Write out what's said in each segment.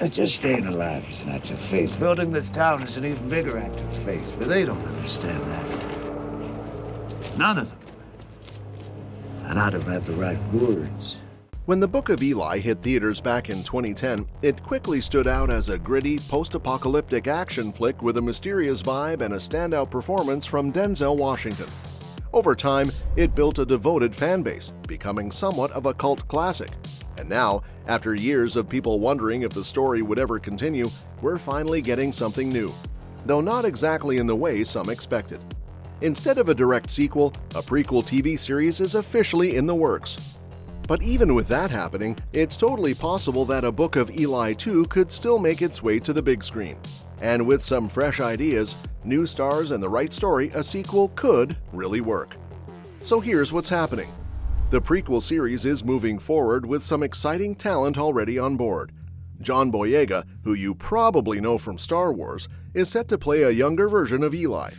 Just staying alive is an act of faith. Building this town is an even bigger act of faith, but they don't understand that. None of them. And I don't have the right words. When the Book of Eli hit theaters back in 2010, it quickly stood out as a gritty, post-apocalyptic action flick with a mysterious vibe and a standout performance from Denzel Washington. Over time, it built a devoted fan base, becoming somewhat of a cult classic. And now, after years of people wondering if the story would ever continue, we're finally getting something new, though not exactly in the way some expected. Instead of a direct sequel, a prequel TV series is officially in the works. But even with that happening, it's totally possible that a Book of Eli 2 could still make its way to the big screen. And with some fresh ideas, new stars, and the right story, a sequel could really work. So here's what's happening. The prequel series is moving forward with some exciting talent already on board. John Boyega, who you probably know from Star Wars, is set to play a younger version of Eli.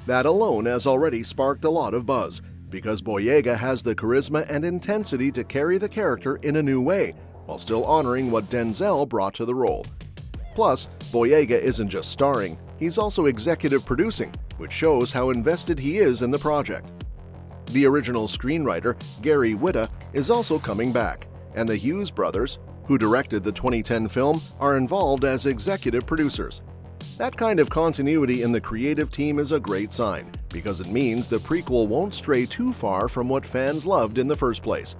That alone has already sparked a lot of buzz, because Boyega has the charisma and intensity to carry the character in a new way, while still honoring what Denzel brought to the role. Plus, Boyega isn't just starring, he's also executive producing, which shows how invested he is in the project. The original screenwriter, Gary Whitta, is also coming back, and the Hughes Brothers, who directed the 2010 film, are involved as executive producers. That kind of continuity in the creative team is a great sign, because it means the prequel won't stray too far from what fans loved in the first place.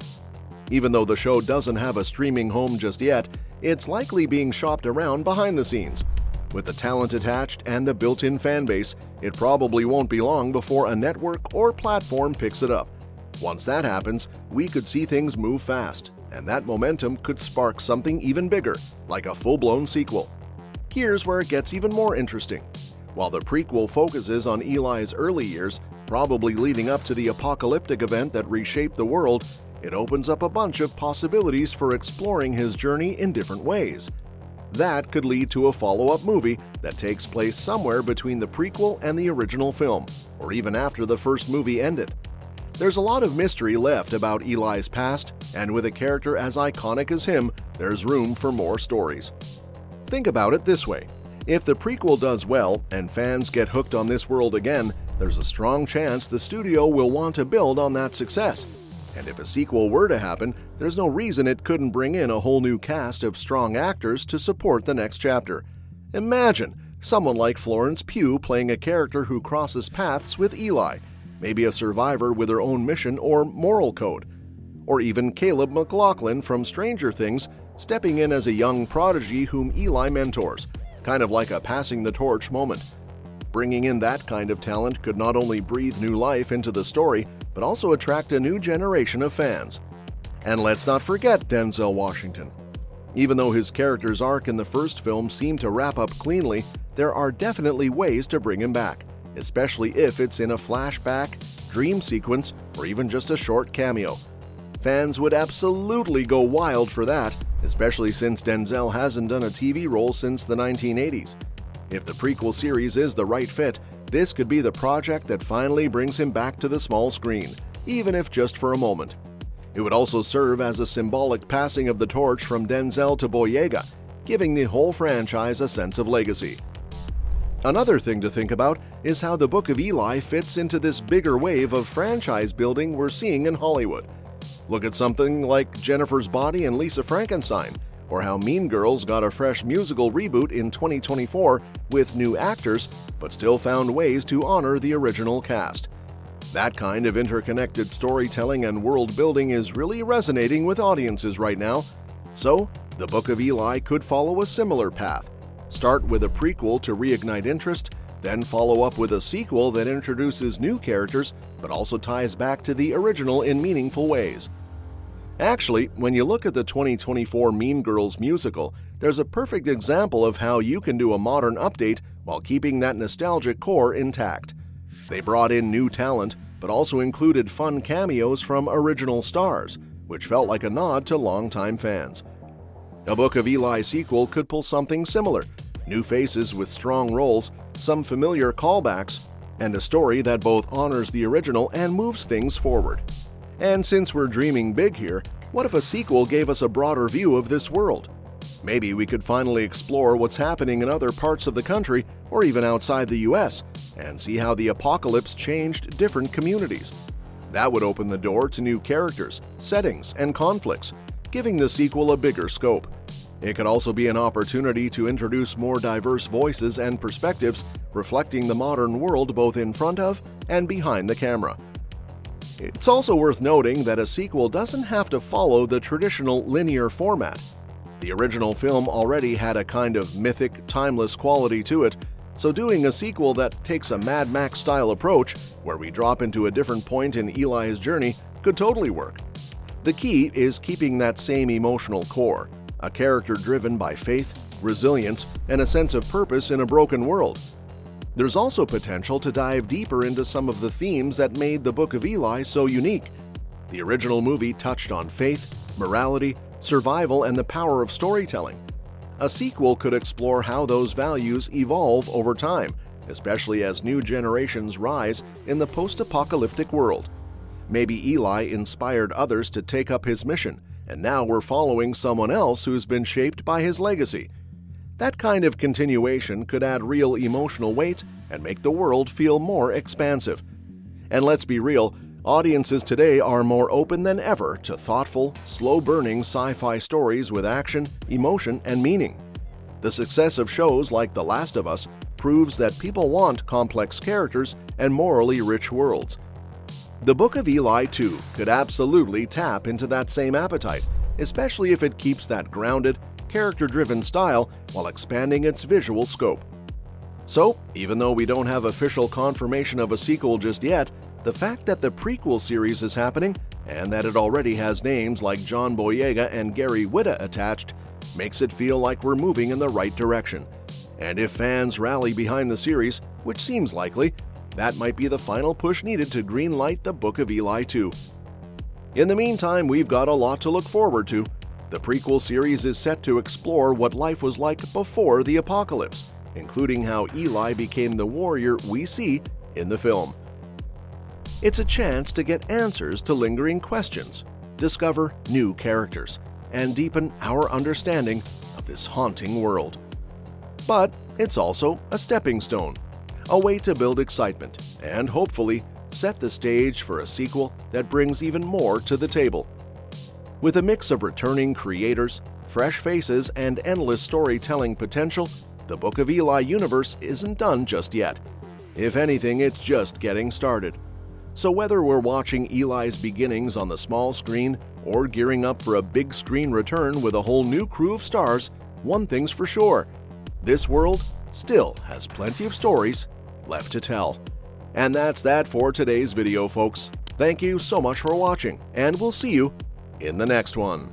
Even though the show doesn't have a streaming home just yet, it's likely being shopped around behind the scenes. With the talent attached and the built-in fan base, it probably won't be long before a network or platform picks it up. Once that happens, we could see things move fast, and that momentum could spark something even bigger, like a full-blown sequel. Here's where it gets even more interesting. While the prequel focuses on Eli's early years, probably leading up to the apocalyptic event that reshaped the world, it opens up a bunch of possibilities for exploring his journey in different ways. That could lead to a follow-up movie that takes place somewhere between the prequel and the original film, or even after the first movie ended. There's a lot of mystery left about Eli's past, and with a character as iconic as him, there's room for more stories. Think about it this way. If the prequel does well and fans get hooked on this world again, there's a strong chance the studio will want to build on that success. And if a sequel were to happen, there's no reason it couldn't bring in a whole new cast of strong actors to support the next chapter. Imagine someone like Florence Pugh playing a character who crosses paths with Eli, maybe a survivor with her own mission or moral code. Or even Caleb MacLachlan from Stranger Things stepping in as a young prodigy whom Eli mentors, kind of like a passing the torch moment. Bringing in that kind of talent could not only breathe new life into the story, but also attract a new generation of fans. And let's not forget Denzel Washington. Even though his character's arc in the first film seemed to wrap up cleanly, there are definitely ways to bring him back, especially if it's in a flashback, dream sequence, or even just a short cameo. Fans would absolutely go wild for that, especially since Denzel hasn't done a TV role since the 1980s. If the prequel series is the right fit, this could be the project that finally brings him back to the small screen, even if just for a moment. It would also serve as a symbolic passing of the torch from Denzel to Boyega, giving the whole franchise a sense of legacy. Another thing to think about is how the Book of Eli fits into this bigger wave of franchise building we're seeing in Hollywood. Look at something like Jennifer's Body and Lisa Frankenstein, or how Mean Girls got a fresh musical reboot in 2024 with new actors, but still found ways to honor the original cast. That kind of interconnected storytelling and world building is really resonating with audiences right now. So, the Book of Eli could follow a similar path. Start with a prequel to reignite interest, then follow up with a sequel that introduces new characters, but also ties back to the original in meaningful ways. Actually, when you look at the 2024 Mean Girls musical, there's a perfect example of how you can do a modern update while keeping that nostalgic core intact. They brought in new talent, but also included fun cameos from original stars, which felt like a nod to longtime fans. A Book of Eli sequel could pull something similar: new faces with strong roles, some familiar callbacks, and a story that both honors the original and moves things forward. And since we're dreaming big here, what if a sequel gave us a broader view of this world? Maybe we could finally explore what's happening in other parts of the country or even outside the US and see how the apocalypse changed different communities. That would open the door to new characters, settings, and conflicts, giving the sequel a bigger scope. It could also be an opportunity to introduce more diverse voices and perspectives, reflecting the modern world both in front of and behind the camera. It's also worth noting that a sequel doesn't have to follow the traditional linear format. The original film already had a kind of mythic, timeless quality to it, so doing a sequel that takes a Mad Max-style approach, where we drop into a different point in Eli's journey, could totally work. The key is keeping that same emotional core, a character driven by faith, resilience, and a sense of purpose in a broken world. There's also potential to dive deeper into some of the themes that made the Book of Eli so unique. The original movie touched on faith, morality, survival, and the power of storytelling. A sequel could explore how those values evolve over time, especially as new generations rise in the post-apocalyptic world. Maybe Eli inspired others to take up his mission, and now we're following someone else who's been shaped by his legacy. That kind of continuation could add real emotional weight and make the world feel more expansive. And let's be real, audiences today are more open than ever to thoughtful, slow-burning sci-fi stories with action, emotion, and meaning. The success of shows like The Last of Us proves that people want complex characters and morally rich worlds. The Book of Eli, too, could absolutely tap into that same appetite, especially if it keeps that grounded, character-driven style while expanding its visual scope. So, even though we don't have official confirmation of a sequel just yet, the fact that the prequel series is happening and that it already has names like John Boyega and Gary Whitta attached makes it feel like we're moving in the right direction. And if fans rally behind the series, which seems likely, that might be the final push needed to greenlight the Book of Eli 2. In the meantime, we've got a lot to look forward to. The prequel series is set to explore what life was like before the apocalypse, including how Eli became the warrior we see in the film. It's a chance to get answers to lingering questions, discover new characters, and deepen our understanding of this haunting world. But it's also a stepping stone, a way to build excitement, and hopefully set the stage for a sequel that brings even more to the table. With a mix of returning creators, fresh faces, and endless storytelling potential, the Book of Eli universe isn't done just yet. If anything, it's just getting started. So whether we're watching Eli's beginnings on the small screen or gearing up for a big screen return with a whole new crew of stars, one thing's for sure: this world still has plenty of stories left to tell. And that's that for today's video, folks. Thank you so much for watching, and we'll see you in the next one.